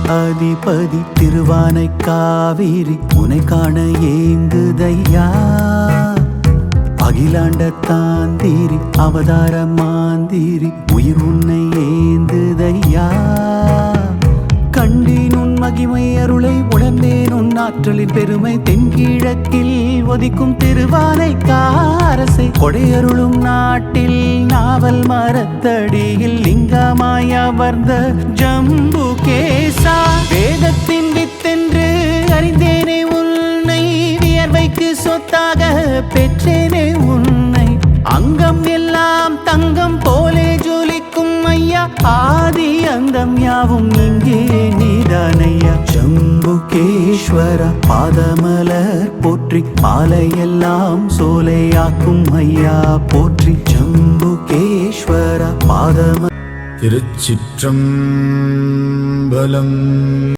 அதிபதி திருவானை காவிரி உனை காண ஏங்குதையா. அகிலாண்ட தாந்திரி அவதார மாந்திரி உயிர் உன்னை ஏந்துதையா. கண்டேன் உன் மகிமை அருளை உணர்ந்தேன் உன் ஆற்றலின் பெருமை. தென்கிழக்கில் ஒதிக்கும் திருவானை காரசை கொடையருளும் நாட்டில் நாவல் மரத்தடியில் லிங்கமாய் அமர்ந்த ஜம்பு கேசா. வேதத்தின் வித்தென்று அறிந்தேனே உன்னை, வியர்வைக்கு சொத்தாக பெற்றேனே உன்னை. அங்கம் எல்லாம் தங்கம் போலே ஜொலிக்கும் ஐயா, ஆதி அந்தம் யாவும் இங்கே நீதானையா. ஜம்புகேஸ்வர பாதமலர் போற்றி, பாலையெல்லாம் சோலையாக்கும் ஐயா போற்றி. ஜம்புகேஸ்வர பாதம. திருச்சிற்றம்பலம்.